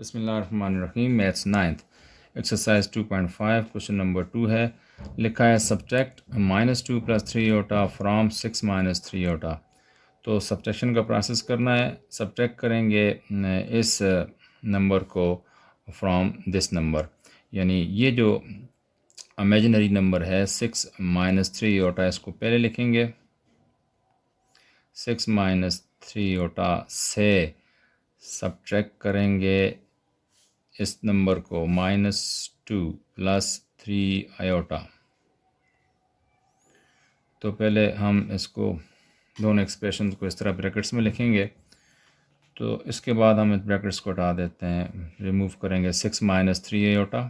बिस्मिल्लाहिर्रहमानिर्रहीम। Maths ninth exercise 2.5 question number 2 है। लिखा है सब्ट्रैक्ट -2 + 3 योटा फ्राम 6 - 3 योटा। तो सब्ट्रैक्शन का प्रोसेस करना है। सब्ट्रैक्ट करेंगे इस नंबर को फ्राम दिस नंबर, यानी ये जो इमेजिनरी नंबर है 6 - 3 योटा, इसको पहले लिखेंगे। 6 - 3 योटा से सब्ट्रैक्ट करेंगे इस नंबर को -2 + 3 आयोटा। तो पहले हम इसको दोनों एक्सप्रेशन को इस तरह ब्रैकेट्स में लिखेंगे। तो इसके बाद हम इस ब्रैकेट्स को हटा देते हैं, रिमूव करेंगे 6 - 3 आयोटा।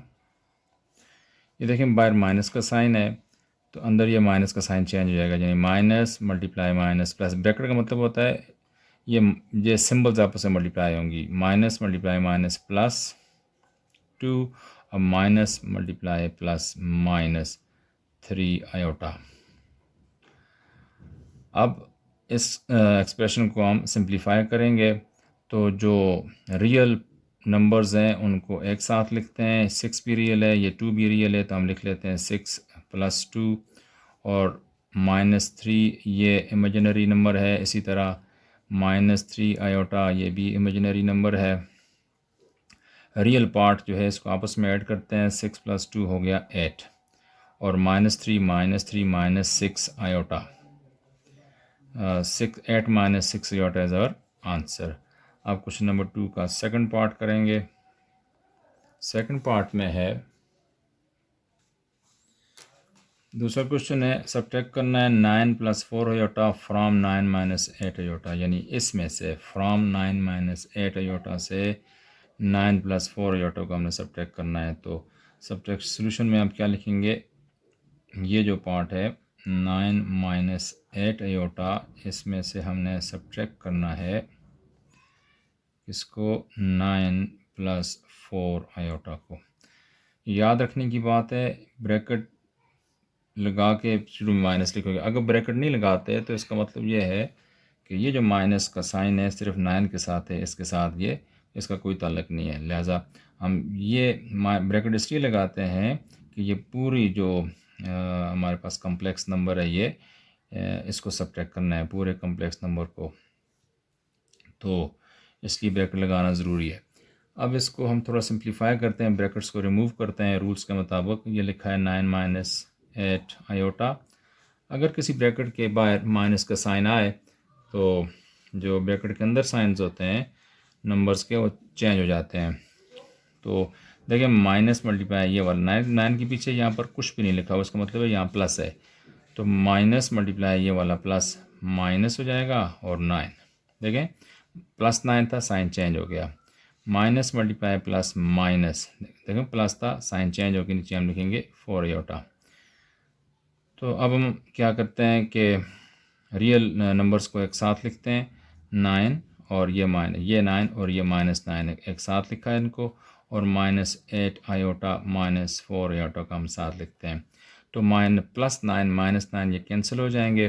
ये देखें बाहर माइनस का साइन है, तो अंदर ये माइनस का साइन चेंज हो जाएगा, यानी minus multiply minus plus. Bracket का मतलब होता है ये सिंबल्स आपस में मल्टीप्लाई होंगी, माइनस मल्टीप्लाई माइनस प्लस 2 और माइनस मल्टीप्लाई प्लस -3 आयोटा। अब इस एक्सप्रेशन को हम सिंप्लीफाई करेंगे, तो जो रियल नंबर्स हैं उनको एक साथ लिखते हैं। 6 भी रियल है, ये 2 भी रियल है, तो हम लिख लेते हैं 6 + 2, और -3 ये इमेजिनरी नंबर है। इसी तरह -3 आयोटा ये भी इमेजिनरी नंबर है। रियल पार्ट जो है इसको आपस में ऐड करते हैं, 6 + 2 हो गया 8, और -3 -6 iota. 8 - 6 iota is our answer. अब क्वेश्चन नंबर 2 का सेकंड पार्ट करेंगे। सेकंड पार्ट में है, दूसरा क्वेश्चन है सब्ट्रैक्ट करना है 9 + 4 आयोटा फ्राम 9 - 8 आयोटा, यानी इसमें से फ्राम 9 - 8 आयोटा से 9 + 4 आयोटा को हमने सब्ट्रैक्ट करना है। तो सब्ट्रैक्ट सोल्यूशन में हम क्या लिखेंगे, ये जो पार्ट है 9 - 8 आयोटा, इसमें से हमने सब्ट्रैक्ट करना है इसको 9 + 4 आयोटा को। याद रखने की बात है, ब्रैकेट लगा के शुरू में माइनस लिखोगे। अगर ब्रैकेट नहीं लगाते तो इसका मतलब ये है कि ये जो माइनस का साइन है सिर्फ 9 के साथ है, इसके साथ ये इसका कोई ताल्लुक नहीं है। लिहाजा हम ये ब्रैकेट इसलिए लगाते हैं कि ये पूरी जो हमारे पास कम्प्लेक्स नंबर है, ये इसको सब्ट्रैक्ट करना है पूरे कम्प्लेक्स नंबर को, तो इसलिए ब्रैकेट लगाना ज़रूरी है। अब इसको हम थोड़ा सिंप्लीफाई करते हैं, ब्रैकेट्स को रिमूव करते हैं रूल्स के मुताबिक। ये लिखा है 9 - 8 आयोटा। अगर किसी ब्रैकेट के बाहर माइनस का साइन आए तो जो ब्रैकेट के अंदर साइंस होते हैं नंबर्स के, वो चेंज हो जाते हैं। तो देखिए माइनस मल्टीप्लाई ये वाला 9 के पीछे यहाँ पर कुछ भी नहीं लिखा हुआ, उसका मतलब है यहाँ प्लस है, तो माइनस मल्टीप्लाई ये वाला प्लस माइनस हो जाएगा, और 9 देखें +9 था, साइन चेंज हो गया। माइनस मल्टीप्लाई प्लस माइनस, देखें प्लस था, साइन चेंज होकर नीचे हम लिखेंगे 4 आयोटा। तो अब हम क्या करते हैं कि रियल नंबर्स को एक साथ लिखते हैं। 9 और ये 9 और ये -9 एक साथ लिखा है इनको, और -8 आयोटा -4 आयोटा का हम साथ लिखते हैं। तो +9 -9 ये कैंसिल हो जाएंगे,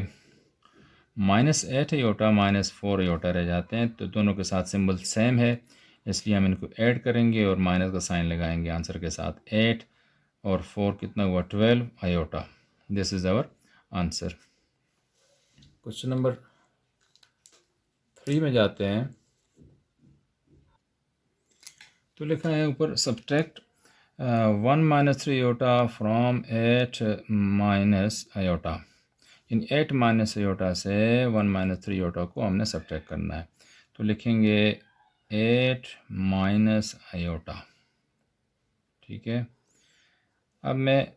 -8 आयोटा -4 आयोटा रह जाते हैं। तो दोनों के साथ सिंबल सेम है, इसलिए हम इनको ऐड करेंगे और माइनस का साइन लगाएंगे आंसर के साथ। 8 और 4 कितना हुआ, 12 iota. This is our answer. Question number 3 में जाते हैं। तो लिखा है ऊपर सब्ट्रैक्ट 1 - 3 आयोटा फ्रॉम 8 - आयोटा। इन 8 - आयोटा से 1 - 3 आयोटा को हमने सब्ट्रैक्ट करना है। तो लिखेंगे 8 - आयोटा, ठीक है। अब मैं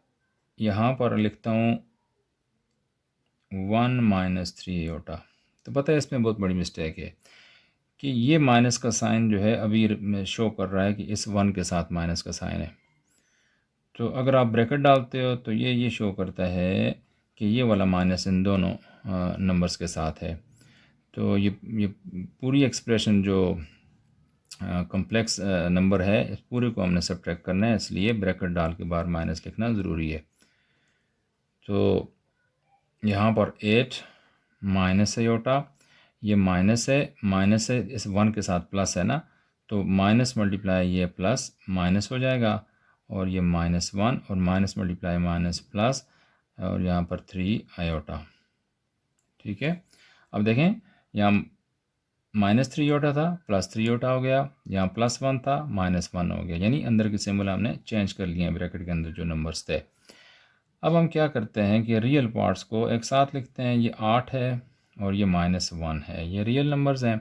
यहाँ पर लिखता हूँ 1 - 3 आयोटा। तो पता है इसमें बहुत बड़ी मिस्टेक है कि ये माइनस का साइन जो है अभी शो कर रहा है कि इस 1 के साथ माइनस का साइन है। तो अगर आप ब्रैकेट डालते हो तो ये शो करता है कि ये वाला माइनस इन दोनों नंबर्स के साथ है। तो ये पूरी एक्सप्रेशन जो कम्प्लेक्स नंबर है, इस पूरे को हमने सब्ट्रैक्ट करना है, इसलिए ब्रैकेट डाल के बाहर माइनस लिखना ज़रूरी है। तो यहाँ पर 8 - आयोटा, ये माइनस है, इस 1 के साथ प्लस है ना, तो माइनस मल्टीप्लाई ये प्लस माइनस हो जाएगा, और ये -1 और माइनस मल्टीप्लाई माइनस प्लस, और यहाँ पर 3 आयोटा। ठीक है, अब देखें यहाँ -3 आयोटा था, +3 आयोटा हो गया, यहाँ +1 था, -1 हो गया, यानी अंदर के सिंबल हमने चेंज कर लिए हैं ब्रैकेट के अंदर जो नंबर्स थे। अब हम क्या करते हैं कि रियल पार्ट्स को एक साथ लिखते हैं। ये 8 है और ये -1 है, ये रियल नंबर्स हैं,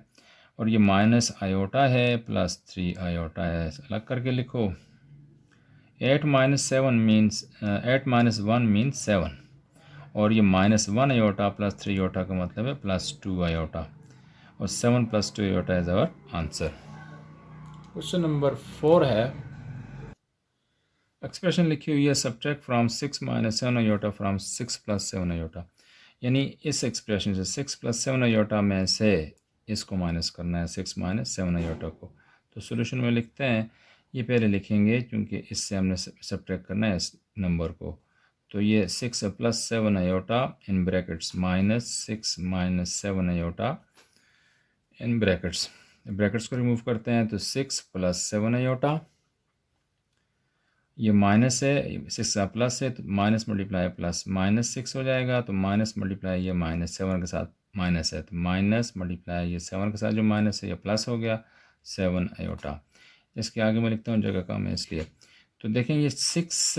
और ये माइनस आयोटा है +3 आयोटा है, अलग करके लिखो। 8 - 7 मीन्स 8 - 1 मीन्स 7, और ये -1 आयोटा +3 आयोटा का मतलब है +2 आयोटा, और 7 + 2 iota is our answer. Question number 4 है, एक्सप्रेशन लिखी हुई है subtract from 6 - 7 iota from 6 + 7 iota, यानी इस एक्सप्रेशन से 6 + 7 आयोटा में से इसको माइनस करना है, 6 - 7 आयोटा को। तो सोल्यूशन में लिखते हैं, ये पहले लिखेंगे क्योंकि इससे हमने सब्ट्रैक्ट करना है इस नंबर को। तो ये 6 + 7 iota in brackets -6 - 7 iota in brackets. Brackets को रिमूव करते हैं तो 6 + 7 आयोटा, ये माइनस है, 6 का प्लस है तो माइनस मल्टीप्लाई प्लस -6 हो जाएगा, तो माइनस मल्टीप्लाई ये -7 के साथ माइनस है, तो माइनस मल्टीप्लाई ये 7 के साथ जो माइनस है ये प्लस हो गया 7 आयोटा। इसके आगे मैं लिखता हूँ, जगह कम है इसलिए। तो देखें ये 6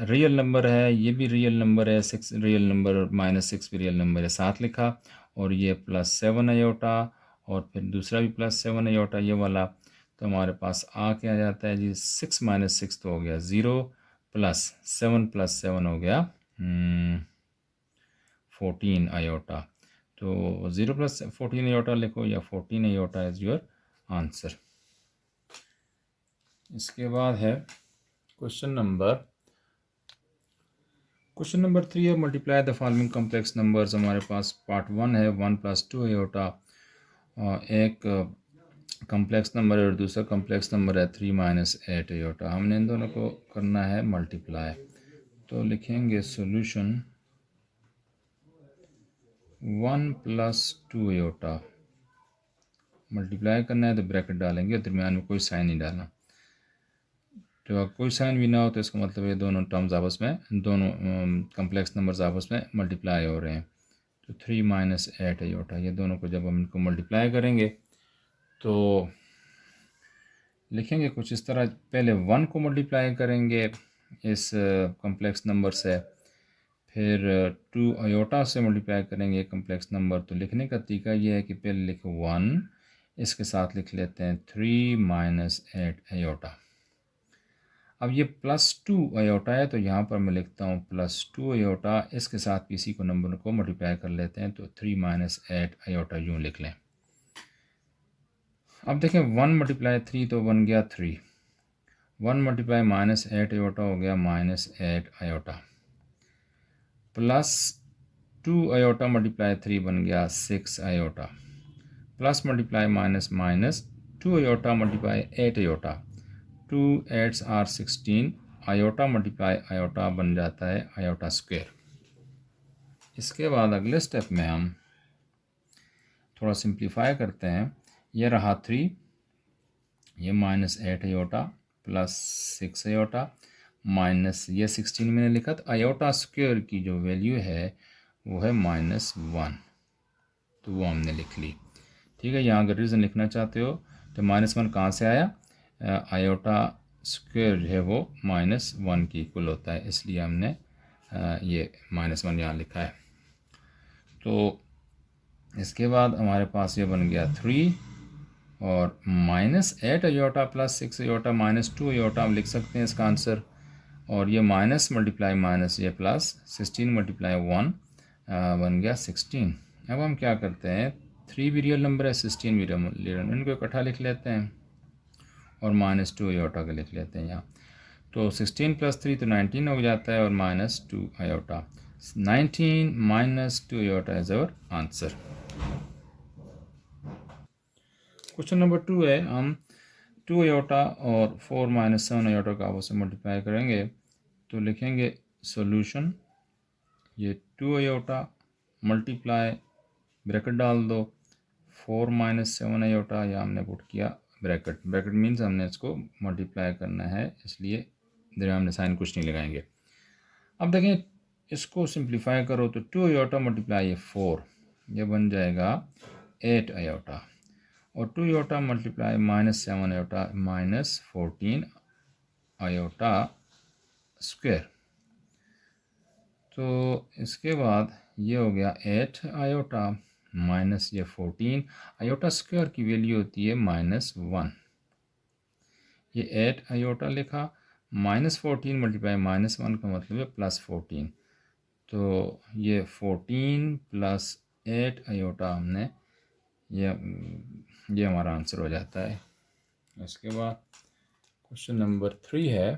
रियल नंबर है, ये भी रियल नंबर है, 6 रियल नंबर और -6 भी रियल नंबर है, साथ लिखा, और ये +7 आयोटा, और फिर दूसरा भी +7 आयोटा ये वाला। तो हमारे पास क्या आ जाता है जी, 6 - 6 तो हो गया 0, +7 + 7 हो गया 14 आयोटा। तो 0 + 14 आयोटा लिखो, या 14 आयोटा इज़ योर आंसर। इसके बाद है क्वेश्चन नंबर 3 है, multiply the following complex numbers. हमारे पास पार्ट 1 है, 1 + 2 आयोटा, एक कॉम्प्लेक्स नंबर है और दूसरा कॉम्प्लेक्स नंबर है 3 - 8 आयोटा। हमने इन दोनों को करना है मल्टीप्लाई, तो लिखेंगे सॉल्यूशन 1 + 2 आयोटा, मल्टीप्लाई करना है तो ब्रैकेट डालेंगे, दरमियान में कोई साइन नहीं डालना। तो अगर कोई साइन भी ना हो तो इसका मतलब ये दोनों टर्म्स आपस में, दोनों कॉम्प्लेक्स नंबर्स आपस में मल्टीप्लाई हो रहे हैं। तो 3 - 8 आयोटा, ये दोनों को जब हम इनको मल्टीप्लाई करेंगे तो लिखेंगे कुछ इस तरह। पहले 1 को मल्टीप्लाई करेंगे इस कॉम्प्लेक्स नंबर से, फिर 2 आयोटा से मल्टीप्लाई करेंगे कॉम्प्लेक्स नंबर। तो लिखने का तरीका ये है कि पहले लिखो 1, इसके साथ लिख लेते हैं 3 - 8 आयोटा। अब ये +2 आयोटा है, तो यहाँ पर मैं लिखता हूँ +2 आयोटा, इसके साथ किसी को नंबर को मल्टीप्लाई कर लेते हैं, तो 3 - 8 आयोटा यूँ लिख लें। अब देखें 1 × 3 तो बन गया 3, 1 × -8 आयोटा हो गया -8 आयोटा, +2 आयोटा × 3 बन गया 6 iota, plus multiply minus 2 iota × 8 iota, 2 8s are 16, iota multiply iota बन जाता है आयोटा स्क्वायर। इसके बाद अगले स्टेप में हम थोड़ा सिंप्लीफाई करते हैं। ये रहा 3, ये -8 आयोटा +6 आयोटा, माइनस ये 16 मैंने लिखा, तो आयोटा स्क्वायर की जो वैल्यू है वो है -1, तो वो हमने लिख ली। ठीक है, यहाँ अगर रीज़न लिखना चाहते हो तो -1 कहाँ से आया, आयोटा स्क्वायर जो है वो -1 की इक्वल होता है, इसलिए हमने ये -1 यहाँ लिखा है। तो इसके बाद हमारे पास ये बन गया 3, और -8 आयोटा +6 आयोटा -2 आयोटा हम लिख सकते हैं इसका आंसर, और ये माइनस मल्टीप्लाई माइनस ये प्लस 16 × 1 बन गया 16। अब हम क्या करते हैं, 3 भी रियल नंबर है, 16 भी रियल नंबर, इनको इकट्ठा लिख लेते हैं और -2 आयोटा का लिख लेते हैं यहाँ। तो 16 + 3 तो 19 हो जाता है, और -2 iota, 19 - 2 iota is our answer. Question number 2 है, हम 2 आयोटा और 4 - 7 आयोटा का आपस में मल्टीप्लाई करेंगे, तो लिखेंगे सॉल्यूशन, ये 2 आयोटा मल्टीप्लाई ब्रैकेट डाल दो 4 - 7 आयोटा, या हमने पुट किया ब्रैकेट, ब्रैकेट मीन्स हमने इसको मल्टीप्लाई करना है, इसलिए इधर हमने साइन कुछ नहीं लगाएंगे। अब देखें इसको सिंप्लीफाई करो तो 2 आयोटा मल्टीप्लाई ये 4, ये बन जाएगा 8 आयोटा, और 2 iota multiply -7 iota -14 iota square. तो इसके बाद ये हो गया 8 आयोटा माइनस ये 14 आयोटा स्क्वायर की वैल्यू होती है -1। ये 8 आयोटा लिखा, -14 मल्टीप्लाई -1 का मतलब है +14। तो ये 14 + 8 आयोटा हमने ये हमारा आंसर हो जाता है। इसके बाद क्वेश्चन नंबर 3 है।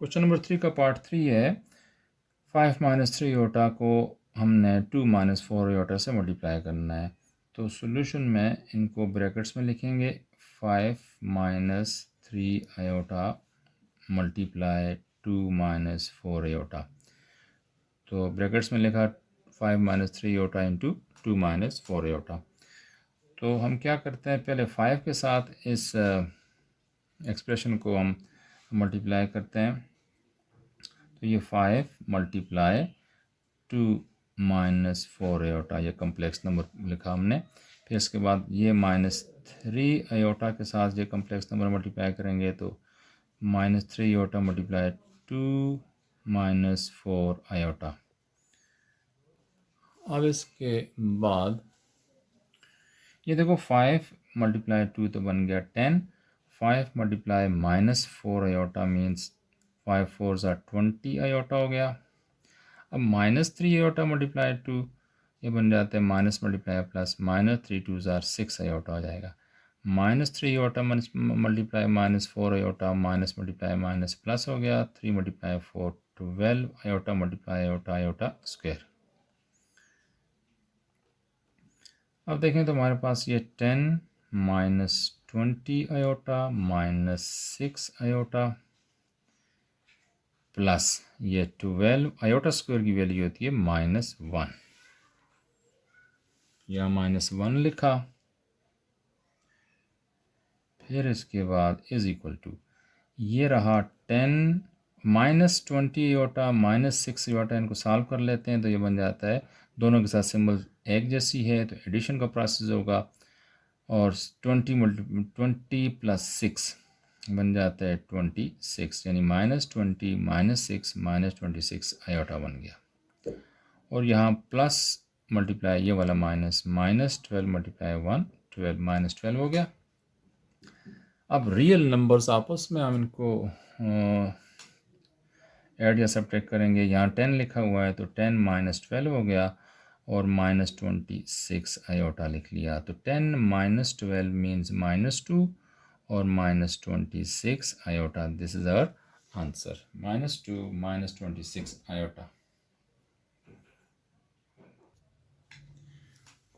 क्वेश्चन नंबर 3 का पार्ट 3 है। 5 - 3 आयोटा को हमने 2 - 4 आयोटा से मल्टीप्लाई करना है। तो सॉल्यूशन में इनको ब्रैकेट्स में लिखेंगे, 5 - 3 आयोटा मल्टीप्लाई 2 - 4 आयोटा। तो ब्रैकेट्स में लिखा 5 - 3 आयोटा इंटू 2 - 4 आयोटा। तो हम क्या करते हैं, पहले 5 के साथ इस एक्सप्रेशन को हम मल्टीप्लाई करते हैं। तो ये 5 मल्टीप्लाई 2 - 4 आयोटा, ये कम्प्लेक्स नंबर लिखा हमने। फिर इसके बाद ये -3 आयोटा के साथ ये कम्प्लेक्स नंबर मल्टीप्लाई करेंगे, तो -3 आयोटा मल्टीप्लाई 2 - 4 आयोटा। अब इसके बाद ये देखो 5 मल्टीप्लाई 2 तो बन गया 10, 5 मल्टीप्लाई -4 आयोटा मीन्स 5 4 ज़ा 20 आयोटा हो गया। अब -3 आयोटा मल्टीप्लाई 2 ये बन जाते हैं माइनस मल्टीप्लाई प्लस, -3 2 ज़ार 6 आयोटा हो जाएगा। -3 iota multiply -4 iota minus multiply minus plus हो गया, 3 multiply 4 12 iota multiply iota iota square. अब देखें तो हमारे पास ये 10 - 20 आयोटा -6 आयोटा प्लस ये 12 आयोटा स्क्वायर की वैल्यू होती है -1, या -1 लिखा। फिर इसके बाद इज इक्वल टू ये रहा 10 -20 आयोटा -6 आयोटा, इनको सॉल्व कर लेते हैं तो ये बन जाता है, दोनों के साथ सिंबल एक जैसी है तो एडिशन का प्रोसेस होगा, और 20 + 6 बन जाता है 26, यानी -20 -6 -26 आयोटा बन गया। और यहाँ प्लस मल्टीप्लाई ये वाला माइनस, -12 मल्टीप्लाई 1 12 -12 हो गया। अब रियल नंबर्स आपस में हम इनको ऐड या सब्ट्रैक्ट करेंगे। यहाँ 10 लिखा हुआ है तो 10 - 12 हो गया, और -26 आयोटा लिख लिया। तो 10 - 12 मीन्स -2 और -26 iota. This is our answer, -2 -26 iota.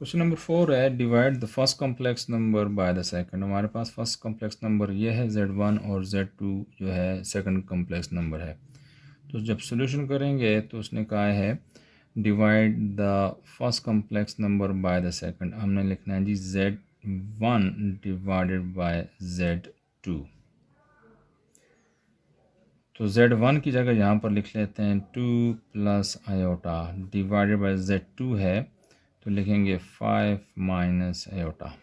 Question number 4 है, divide the first complex number by the second. हमारे पास फर्स्ट कॉम्प्लेक्स नंबर ये है Z1, और Z2 जो है सेकंड कॉम्प्लेक्स नंबर है। तो जब सॉल्यूशन करेंगे तो उसने कहा है divide the first complex number by the second. हमने लिखना है जी Z1 डिवाइडेड बाय Z2। तो Z1 की जगह यहाँ पर लिख लेते हैं 2 + आयोटा, डिवाइडेड बाय Z2 है तो लिखेंगे 5 - आयोटा।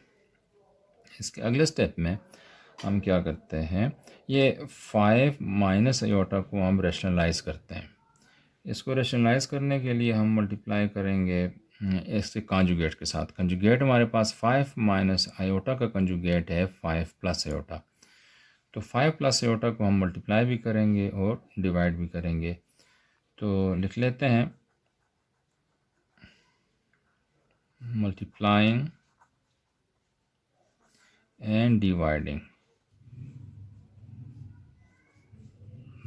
इसके अगले स्टेप में हम क्या करते हैं, ये 5 - आयोटा को हम रैशनलाइज करते हैं। इसको रैशनलाइज करने के लिए हम मल्टीप्लाई करेंगे इसके कॉन्जुगेट के साथ। कॉन्जुगेट हमारे पास 5 - आयोटा का कॉन्जुगेट है 5 + आयोटा। तो 5 + आयोटा को हम मल्टीप्लाई भी करेंगे और डिवाइड भी करेंगे। तो लिख लेते हैं मल्टीप्लाइंग एंड डिवाइडिंग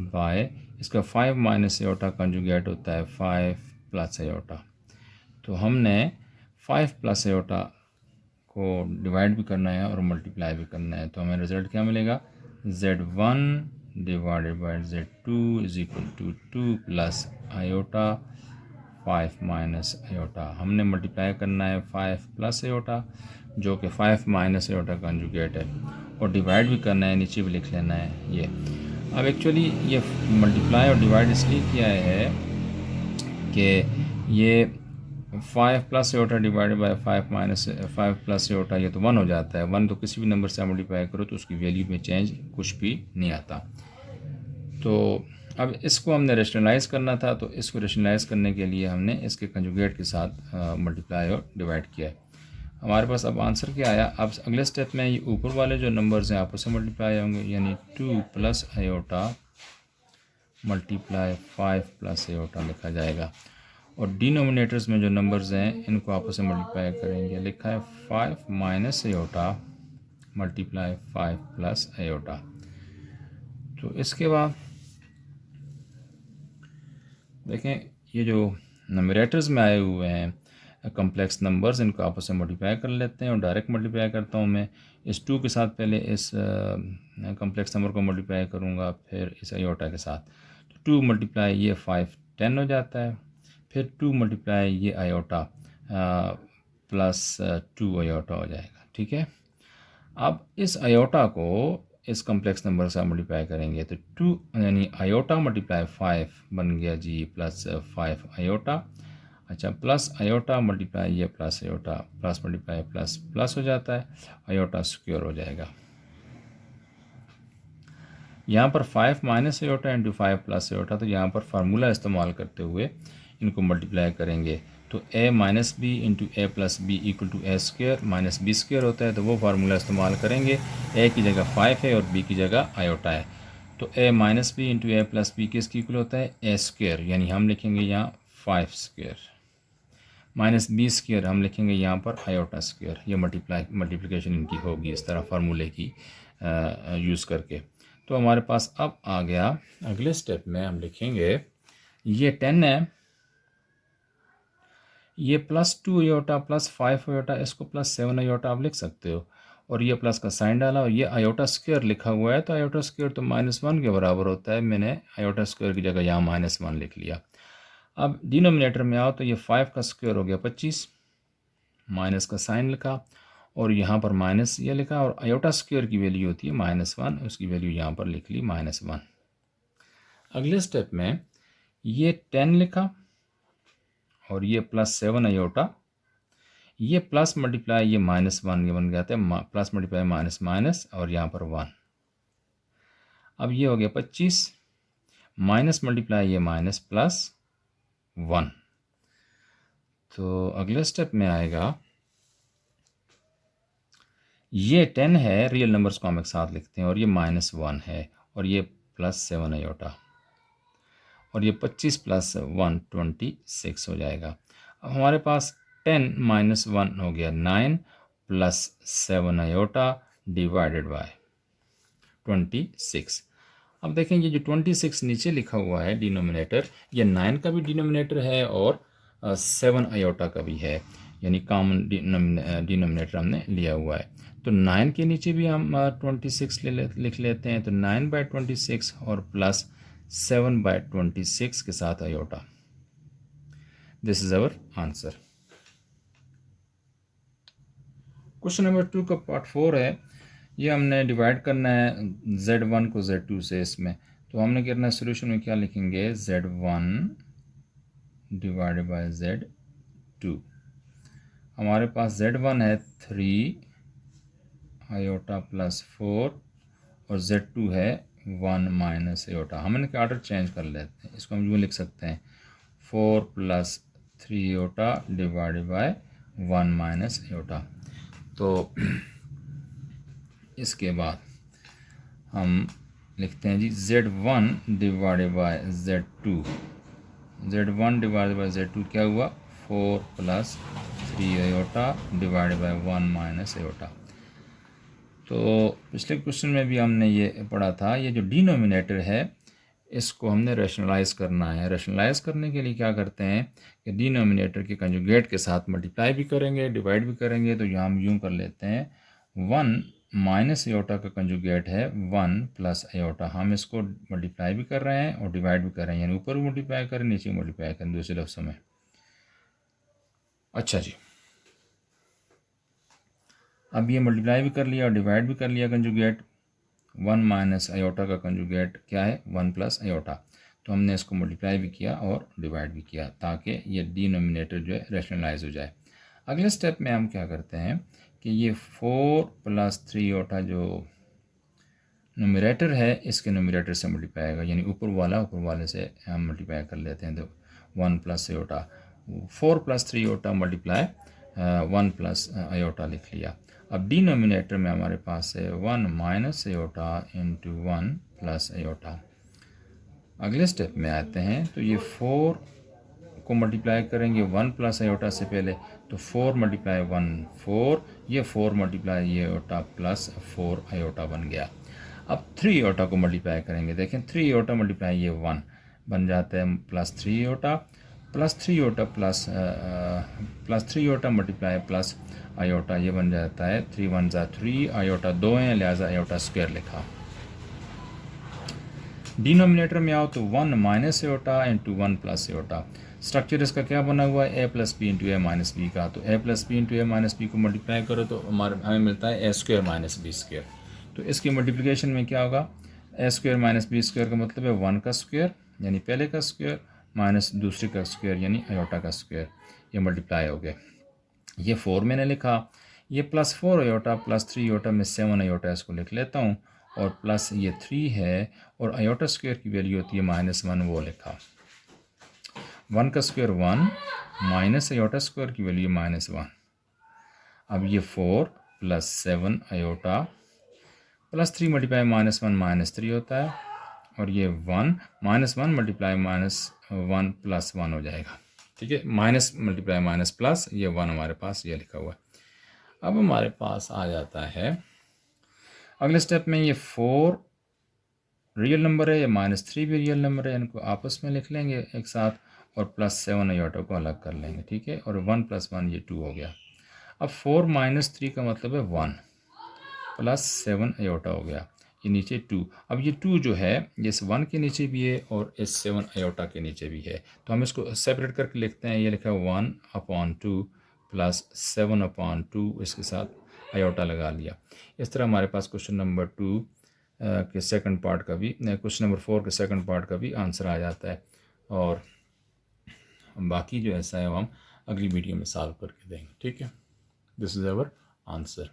बाय, इसका 5 - आयोटा कंजुगेट होता है 5 + आयोटा। तो हमने 5 + आयोटा को डिवाइड भी करना है और मल्टीप्लाई भी करना है। तो हमें रिजल्ट क्या मिलेगा, Z1 divided by Z2 is equal to 2 + iota 5 - iota. हमने मल्टीप्लाई करना है 5 + आयोटा, जो कि 5 माइनस आयोटा कंजुगेट है, और डिवाइड भी करना है, नीचे भी लिख लेना है ये। अब एक्चुअली ये मल्टीप्लाई और डिवाइड इसलिए किया है कि ये 5 plus iota divided by 5 minus 5 plus iota, ये तो 1 हो जाता है। 1 तो किसी भी नंबर से मल्टीप्लाई करो तो उसकी वैल्यू में चेंज कुछ भी नहीं आता। तो अब इसको हमने रेशनलाइज करना था, तो इसको रेशनलाइज करने के लिए हमने इसके कंजुगेट के साथ मल्टीप्लाई और डिवाइड किया है। हमारे पास अब आंसर क्या आया। अब अगले स्टेप में ये ऊपर वाले जो नंबर्स हैं आपस में मल्टीप्लाई होंगे, यानी 2 plus iota multiply 5 plus iota लिखा जाएगा, और डिनोमिनेटर्स में जो नंबर्स हैं इनको आपस में मल्टीप्लाई करेंगे। लिखा है 5 minus iota multiply 5 plus iota. तो इसके बाद देखें, ये जो नंबरेटर्स में आए हुए हैं कम्प्लेक्स नंबर्स, इनको आपस में मल्टीप्लाई कर लेते हैं, और डायरेक्ट मल्टीप्लाई करता हूँ मैं। इस 2 के साथ पहले इस कम्प्लेक्स नंबर को मल्टीप्लाई करूँगा, फिर इस आयोटा के साथ। तो 2 मल्टीप्लाई ये 5 10 हो जाता है, फिर 2 मल्टीप्लाई ये आयोटा प्लस 2 आयोटा हो जाएगा। ठीक है, अब इस आयोटा को इस कम्प्लेक्स नंबर से मल्टीप्लाई करेंगे तो 2 यानी आयोटा मल्टीप्लाई 5 बन गया जी प्लस 5 आयोटा। अच्छा, प्लस आयोटा मल्टीप्लाई ये plus iota, plus multiply plus plus हो जाता है, आयोटा स्क्वायर हो जाएगा। यहाँ पर 5 minus iota into 5 plus iota, तो यहाँ पर फार्मूला इस्तेमाल करते हुए इनको मल्टीप्लाई करेंगे तो a minus B into A plus B equal to A square minus B square होता है। तो वो फार्मूला इस्तेमाल करेंगे। a की जगह 5 है और b की जगह आयोटा है, तो a minus B into A plus B किसकी इक्वल होता है, ए स्क्वायर, यानी हम लिखेंगे यहाँ 5 स्क्वायर माइनस बी स्क्वायर, हम लिखेंगे यहाँ पर आयोटा स्क्वायर। ये मल्टीप्लिकेशन इनकी होगी इस तरह फार्मूले की यूज़ करके। तो हमारे पास अब आ गया अगले स्टेप में हम लिखेंगे ये 10 है, ये प्लस 2 आयोटा प्लस 5 आयोटा, इसको प्लस 7 आयोटा आप लिख सकते हो, और ये प्लस का साइन डाला, और ये आयोटा स्क्वायर लिखा हुआ है, तो आयोटा स्क्वायर तो -1 के बराबर होता है। मैंने आयोटा स्क्वायर की जगह यहाँ -1 लिख लिया। अब डिनोमिनेटर में आओ तो ये 5 का स्क्वायर हो गया 25, माइनस का साइन लिखा, और यहाँ पर माइनस ये लिखा, और आयोटा स्क्वायर की वैल्यू होती है -1, उसकी वैल्यू यहाँ पर लिख ली -1। अगले स्टेप में ये 10 लिखा, और ये प्लस 7 आयोटा, ये प्लस मल्टीप्लाई ये -1 ये बन गया था, प्लस मल्टीप्लाई माइनस माइनस, और यहाँ पर 1। अब ये हो गया 25 माइनस मल्टीप्लाई ये माइनस प्लस 1। तो अगले स्टेप में आएगा ये 10 है, रियल नंबर्स को हम एक साथ लिखते हैं, और ये -1 है, और ये प्लस 7 आयोटा, और ये 25 प्लस 1 26 हो जाएगा। अब हमारे पास 10 माइनस 1 हो गया 9 प्लस 7 आयोटा डिवाइडेड बाय 26। अब देखें ये जो 26 नीचे लिखा हुआ है डिनोमिनेटर, ये 9 का भी डिनोमिनेटर है और 7 आयोटा का भी है, यानी कॉमन डिनोमिनेटर हमने लिया हुआ है। तो 9 के नीचे भी हम 26 लिख लेते हैं, तो 9/26 और प्लस 7/26 के साथ iota. This is our answer. Question number 2 का पार्ट 4 है। ये हमने डिवाइड करना है Z1 को Z2 से। इसमें तो हमने करना है, सोल्यूशन में क्या लिखेंगे, Z1 डिवाइडेड बाय Z2। हमारे पास Z1 है 3 आयोटा प्लस 4, और Z2 है 1 माइनस आयोटा। हम इनके ऑर्डर चेंज कर लेते हैं, इसको हम यूँ लिख सकते हैं 4 plus 3 iota divided by 1 minus iota. तो इसके बाद हम लिखते हैं जी Z1 divided by Z2। Z1 divided by Z2 क्या हुआ, 4 plus 3 iota divided by 1 minus iota. तो पिछले क्वेश्चन में भी हमने ये पढ़ा था, ये जो डिनोमिनेटर है इसको हमने रैशनलाइज करना है। रैशनलाइज करने के लिए क्या करते हैं कि डिनोमिनेटर के कंजुगेट के साथ मल्टीप्लाई भी करेंगे, डिवाइड भी करेंगे। तो यहाँ हम यूँ कर लेते हैं 1 माइनस आयोटा का कंजुगेट है 1 प्लस आयोटा। हम इसको मल्टीप्लाई भी कर रहे हैं और डिवाइड भी कर रहे हैं, यानी ऊपर मल्टीप्लाई करें नीचे मल्टीप्लाई करें, दूसरे लफ्ज़ों में। अच्छा जी, अब ये मल्टीप्लाई भी कर लिया और डिवाइड भी कर लिया कंजुगेट। 1 माइनस आयोटा का कंजुगेट क्या है, 1 प्लस आयोटा। तो हमने इसको मल्टीप्लाई भी किया और डिवाइड भी किया ताकि ये डिनोमिनेटर जो है रैशनलाइज हो जाए। अगले स्टेप में हम क्या करते हैं कि ये 4 प्लस 3 आयोटा जो न्यूमरेटर है इसके न्यूमरेटर से मल्टीप्लाई होगा, यानी ऊपर वाले से हम मल्टीप्लाई कर लेते हैं। तो 1 plus iota, 4 plus 3 iota multiply 1 plus iota लिख लिया। अब डिनोमिनेटर में हमारे पास है 1 minus iota into 1 plus iota. अगले स्टेप में आते हैं तो ये 4 को मल्टीप्लाई करेंगे 1 प्लस आयोटा से पहले, तो 4 मल्टीप्लाई 1 4, ये 4 मल्टीप्लाई ये आयोटा प्लस 4 आयोटा बन गया। अब 3 आयोटा को मल्टीप्लाई करेंगे, देखें 3 आयोटा मल्टीप्लाई ये 1 बन जाता है plus 3 iota, plus 3 iota plus 3 iota multiply plus iota, ये बन जाता है 3 1 ज़ा 3, आयोटा 2 हैं लिहाजा आयोटा स्क्वायर लिखा। डिनोमिनेटर में आओ तो 1 minus iota into 1 plus iota. Structure इसका क्या बना हुआ है, ए प्लस बी इंटू ए माइनस बी का। तो ए प्लस बी इंटू ए माइनस बी को मल्टीप्लाई करो तो हमें मिलता है ए स्क्वायर माइनस बी स्क्वायर। तो इसकी मल्टीप्लिकेशन में क्या होगा, ए स्क्वायर माइनस बी स्क्वायर का मतलब है 1 का स्क्वायर यानी पहले का स्क्वायर माइनस दूसरे का स्क्वायर यानी आयोटा का स्क्वायर, ये मल्टीप्लाई हो गया। ये 4 मैंने लिखा, ये प्लस 4 आयोटा प्लस 3 आयोटा में 7 आयोटा इसको लिख लेता हूँ, और प्लस ये 3 है और आयोटा स्क्वायर की वैल्यू होती है -1, वो लिखा। 1 का स्क्वायर 1 माइनस आयोटा स्क्वायर की वैल्यू -1। अब ये 4 प्लस 7 आयोटा प्लस 3 मल्टीप्लाई -1 -3 होता है, और ये 1 -1 मल्टीप्लाई -1 प्लस 1 हो जाएगा। ठीक है, माइनस मल्टीप्लाई माइनस प्लस, ये 1 हमारे पास ये लिखा हुआ है। अब हमारे पास आ जाता है अगले स्टेप में, ये 4 रियल नंबर है, ये -3 भी रियल नंबर है, इनको आपस में लिख लेंगे एक साथ, और प्लस 7 आयोटा को अलग कर लेंगे। ठीक है, और 1 + 1 ये 2 हो गया। अब 4 - 3 का मतलब है 1 प्लस 7 आयोटा हो गया, ये नीचे 2। अब ये 2 जो है ये इस 1 के नीचे भी है और इस 7 आयोटा के नीचे भी है, तो हम इसको सेपरेट करके लिखते हैं। ये लिखा है 1/2 प्लस 7/2, इसके साथ आयोटा लगा लिया। इस तरह हमारे पास क्वेश्चन नंबर 2 के सेकंड पार्ट का भी, क्वेश्चन नंबर 4 के सेकंड पार्ट का भी आंसर आ जाता है, और बाकी जो ऐसा है वो हम अगली वीडियो में सॉल्व करके देंगे। ठीक है, दिस इज़ आवर आंसर।